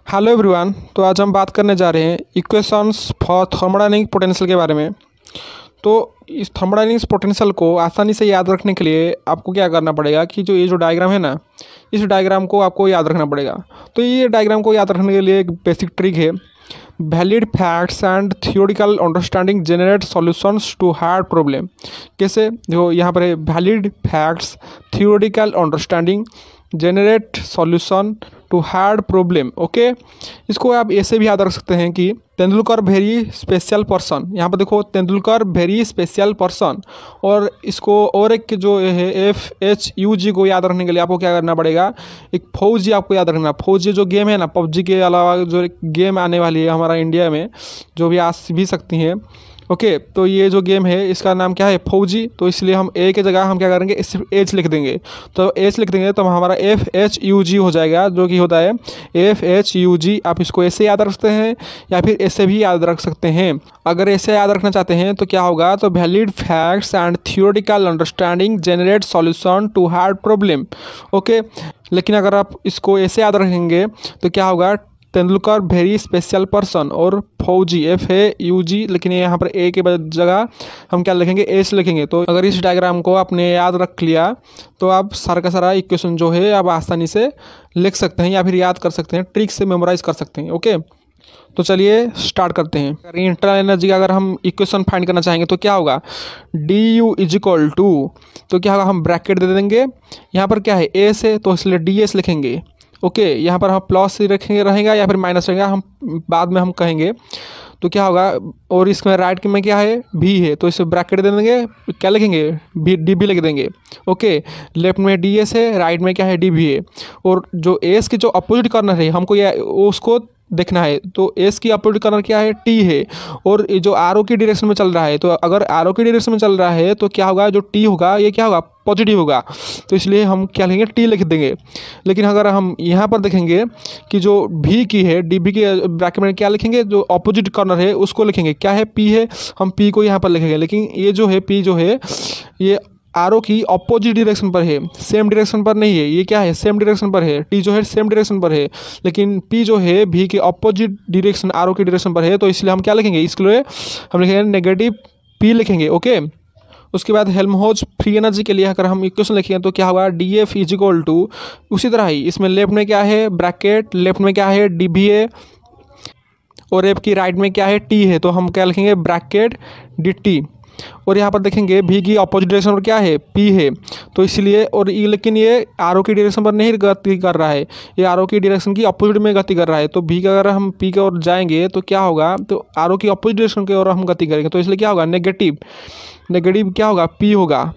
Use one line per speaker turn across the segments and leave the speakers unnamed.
Hello everyone. तो आज हम बात करने जा रहे हैं इक्वेशंस फॉर थर्मोडायनेमिक पोटेंशियल के बारे में। तो इस थर्मोडायनेमिक्स पोटेंशियल को आसानी से याद रखने के लिए आपको क्या करना पड़ेगा कि ये जो डायग्राम है ना, इस डायग्राम को आपको याद रखना पड़ेगा। तो ये डायग्राम को याद रखने के लिए एक बेसिक ट्रिक है। Valid facts and theoretical understanding generate solutions to hard problem. कैसे? जो यहाँ पर है, valid facts theoretical understanding generate solution to hard problem. Okay, इसको आप ऐसे भी याद रख सकते हैं कि तेंदुलकर वेरी स्पेशल पर्सन। यहाँ पर देखो, तेंदुलकर वेरी स्पेशल पर्सन। और इसको और एक जो है FHUG को याद रखने के लिए आपको क्या करना पड़ेगा, एक फौजी आपको याद रखना। फौजी जो गेम है ना, पबजी के अलावा जो एक गेम आने वाली है हमारा इंडिया में, जो भी आ भी सकती हैं। ओके, तो ये जो गेम है इसका नाम क्या है, फौजी। तो इसलिए हम ए की जगह हम क्या करेंगे, सिर्फ एच लिख देंगे। तो एच लिख देंगे तो हमारा FHUG हो जाएगा, जो कि होता है FHUG। आप इसको ऐसे याद रख सकते हैं या फिर ऐसे भी याद रख सकते हैं। अगर ऐसे याद रखना चाहते हैं तो क्या होगा, तो valid facts and theoretical understanding generate solution to hard problem. Okay, लेकिन अगर आप इसको ऐसे याद रखेंगे तो क्या होगा, तेंदुलकर वेरी स्पेशल पर्सन और फौजी FAUG। लेकिन यहाँ पर ए के जगह हम क्या लिखेंगे, एच लिखेंगे। तो अगर इस डायग्राम को आपने याद रख लिया तो आप सारा का सारा इक्वेशन जो है आप आसानी से लिख सकते हैं या फिर याद कर सकते हैं, ट्रिक से मेमोराइज कर सकते हैं। ओके, तो चलिए स्टार्ट करते हैं। इंटरनल एनर्जी का अगर हम इक्वेशन फाइंड करना चाहेंगे तो क्या होगा, DU इज इक्वल टू, तो क्या होगा, हम ब्रैकेट दे देंगे। यहाँ पर क्या है, एस है तो इसलिए DS लिखेंगे। ओके, यहाँ पर हम प्लस ही रखेंगे रहेगा या फिर माइनस रहेगा, हम बाद में हम कहेंगे। तो क्या होगा, और इसमें राइट में क्या है, भी है तो इसे ब्रैकेट दे देंगे, क्या लिखेंगे, DB लिख देंगे। ओके, लेफ्ट में DS है, राइट में क्या है, DB है। और जो एस की जो अपोजिट कॉर्नर है हमको ये उसको देखना है। तो एस की अपोजिट कॉर्नर क्या है, T है। और ये जो आरो की डायरेक्शन में चल रहा है, तो अगर आरो की डायरेक्शन में चल रहा है तो क्या होगा, जो T होगा ये क्या होगा, पॉजिटिव होगा। तो इसलिए हम क्या लिखेंगे, T लिख देंगे। लेकिन अगर हम यहाँ पर देखेंगे कि जो V की है, DB के ब्रैकेट में क्या लिखेंगे, जो अपोजिट कॉर्नर है उसको लिखेंगे, क्या है, P है, हम P को यहाँ पर लिखेंगे। लेकिन ये जो है P जो है ये आरो की अपोजिट डायरेक्शन पर है, सेम डायरेक्शन पर नहीं है। ये क्या है, सेम डायरेक्शन पर है, T जो है सेम डायरेक्शन पर है। लेकिन P जो है V के अपोजिट डायरेक्शन, आरो की डायरेक्शन पर है। तो इसलिए हम क्या लिखेंगे, इसके लिए हम लिखेंगे नेगेटिव P लिखेंगे। ओके, उसके बाद हेल्महोल्ट्ज़ फ्री एनर्जी के लिए अगर हम इक्वेशन लिखेंगे तो क्या होगा, DF इज इक्वल टू, उसी तरह ही इसमें लेफ्ट में क्या है, ब्रैकेट, लेफ्ट में क्या है, DB है, और F की राइट में क्या है, T है। तो हम क्या लिखेंगे, ब्रैकेट DT। और यहाँ पर देखेंगे V की अपोजिट डायरेक्शन पर क्या है, P है। तो इसलिए, और ये लेकिन ये आरो की डायरेक्शन पर नहीं गति कर रहा है, ये आरो की डायरेक्शन की अपोजिट में गति कर रहा है। तो V का अगर हम P की ओर जाएंगे तो क्या होगा, तो आरो की अपोजिट डायरेक्शन की ओर हम गति करेंगे। तो इसलिए क्या होगा, नेगेटिव क्या होगा, P होगा।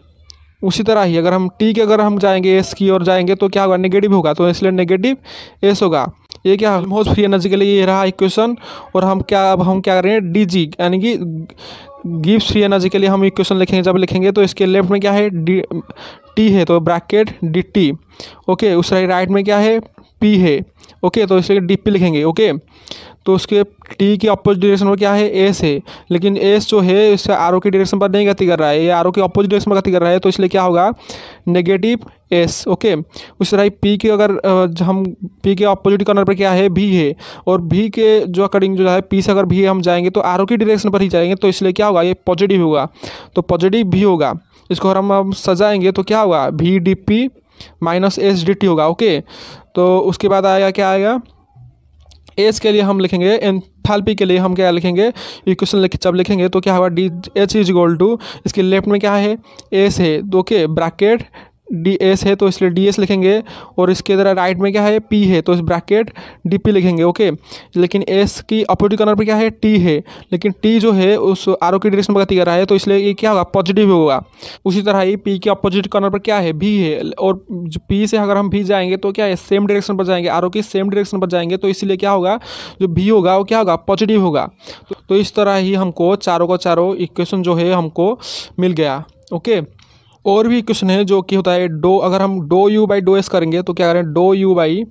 उसी तरह ही अगर हम T के अगर हम जाएंगे, S की ओर जाएंगे तो क्या होगा, नेगेटिव होगा। तो इसलिए नेगेटिव S होगा। ये क्या, हेल्महोल्ट्ज़ फ्री एनर्जी के लिए ये रहा इक्वेशन। और हम क्या कर रहे हैं, DG यानी कि गिब्स फ्री एनर्जी के लिए हम इक्वेशन लिखेंगे। जब लिखेंगे तो इसके लेफ्ट में क्या है, T है तो ब्रैकेट DT। ओके, उस राइट में क्या है, P है। ओके, तो इसलिए DP लिखेंगे। ओके, तो उसके T की अपोजिट डायरेक्शन में क्या है, S है। लेकिन S जो है इससे आरो की डायरेक्शन पर नहीं गति कर रहा है, ये आरो की अपोजिट डायरेक्शन में गति कर रहा है। तो इसलिए क्या होगा, नेगेटिव S। ओके, उस तरह P की अगर हम P के अपोजिट कॉर्नर पर क्या है, V है। और V के जो अकॉर्डिंग जो है, P से अगर V हम जाएंगे तो आरो की डायरेक्शन पर ही जाएंगे। तो इसलिए क्या होगा, ये पॉजिटिव होगा। तो पॉजिटिव V होगा। इसको अगर हम सजाएंगे तो क्या होगा, VDP माइनस SDT होगा। ओके, तो उसके बाद आएगा, क्या आएगा, एस के लिए हम लिखेंगे, एंथैल्पी के लिए हम क्या लिखेंगे, इक्वेशन जब लिखेंगे तो क्या होगा, DH इज इक्वल टू, इसके लेफ्ट में क्या है, एस है। तो ओके, ब्रैकेट DS है तो इसलिए DS लिखेंगे। और इसके इधर राइट में क्या है, P है तो इस ब्रैकेट DP लिखेंगे। ओके, लेकिन S की अपोजिट कॉर्नर पर क्या है, T है। लेकिन T जो है उस आरो की डायरेक्शन में गति कर रहा है। तो इसलिए ये क्या होगा, पॉजिटिव होगा। उसी तरह ही P के अपोजिट कॉर्नर पर क्या है, V है। और P से अगर हम V जाएंगे तो क्या है, सेम डायरेक्शन पर जाएंगे, आरो की सेम डायरेक्शन पर जाएंगे। तो इसलिए क्या होगा, जो V होगा वो क्या होगा, पॉजिटिव होगा। तो इस तरह ही हमको चारों का चारों इक्वेशन जो है हमको मिल गया। ओके, और भी इक्वेशन है जो कि होता है डो, अगर हम डो U बाई डो S करेंगे तो क्या करें, डो U बाई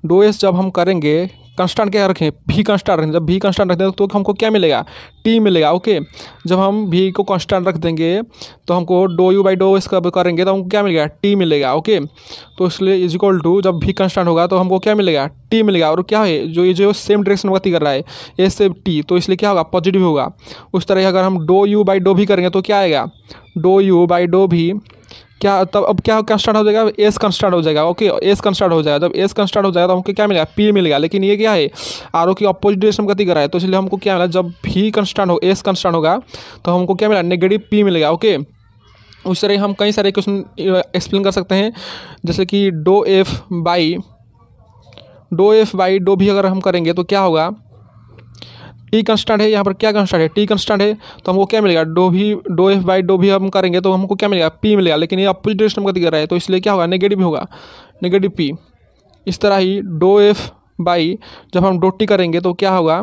डो S जब हम करेंगे कंस्टेंट क्या रखें, भी कंस्टेंट रखें। जब भी कंस्टेंट रखते हैं तो हमको क्या मिलेगा, टी मिलेगा। ओके, जब हम भी को कंस्टेंट रख देंगे तो हमको डो यू बाई डो इसका करेंगे तो हमको क्या मिलेगा, टी मिलेगा। ओके, तो इसलिए इज इक्वल टू जब भी कंस्टेंट होगा तो हमको क्या मिलेगा, टी मिलेगा। और क्या है, जो ये जो सेम डायरेक्शन में गति कर रहा है ए से टी, तो इसलिए क्या होगा, पॉजिटिव होगा। उस तरह अगर हम डो यू बाई डो भी करेंगे तो क्या आएगा, डो यू बाई डो भी क्या, तब अब क्या कंस्टेंट हो जाएगा, एस कंस्टेंट हो जाएगा। ओके, एस कंस्टेंट हो जाएगा। जब एस कंस्टेंट हो जाएगा तो हमको क्या मिलेगा, पी मिलेगा। लेकिन ये क्या है, आर की अपोजिट डायरेक्शन में गति कर रहा है, तो इसलिए हमको क्या मिला, जब भी कंस्टेंट हो, एस कंस्टेंट होगा तो हमको क्या मिला, नेगेटिव पी मिलेगा। ओके, उस तरह हम कई सारे क्वेश्चन एक्सप्लेन कर सकते हैं, जैसे कि डो एफ बाई डो भी अगर हम करेंगे तो क्या होगा, टी कंस्टेंट है, यहाँ पर क्या कंस्टेंट है, टी कंस्टेंट है, तो हमको क्या मिलेगा, डो एफ बाई डो भी हम करेंगे तो हमको क्या मिलेगा, पी मिलेगा। लेकिन ये अपोजिट डायरेक्शन में गति कर रहा है तो इसलिए क्या होगा, नेगेटिव होगा, नेगेटिव पी। इस तरह ही डो एफ बाई जब हम डो टी करेंगे तो क्या होगा,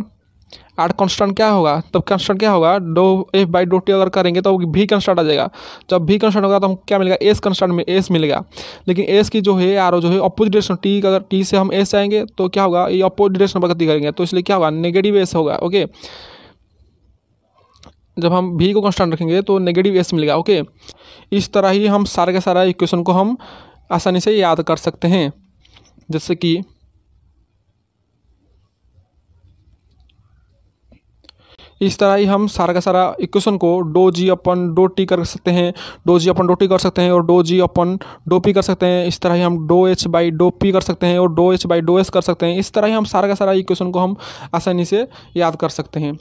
आर कांस्टेंट क्या होगा, तब कांस्टेंट क्या होगा, डो एफ बाई डो टी अगर करेंगे तो भी कांस्टेंट आ जाएगा। जब भी कांस्टेंट होगा तो हमको क्या मिलेगा, एस कांस्टेंट में एस मिलेगा। लेकिन एस की जो है आर जो है अपोजिट डायरेक्शन, टी अगर टी से हम एस जाएंगे तो क्या होगा, ये अपोजिट डायरेक्शन में गति करेंगे तो इसलिए क्या होगा, नेगेटिव एस होगा। ओके, जब हम भी को कांस्टेंट रखेंगे तो नेगेटिव एस मिलेगा। ओके, इस तरह ही हम सारे का सारा इक्वेशन को हम आसानी से याद कर सकते हैं। जैसे कि इस तरह ही हम सारा का सारा इक्वेशन को डो जी अपन डो टी कर सकते हैं, डो जी अपन डो टी कर सकते हैं और डो जी अपन डो पी कर सकते हैं। इस तरह ही हम डो एच बाई डो पी कर सकते हैं और डो एच बाई डो एस कर सकते हैं। इस तरह ही हम सारा का सारा इक्वेशन को हम आसानी से याद कर सकते हैं।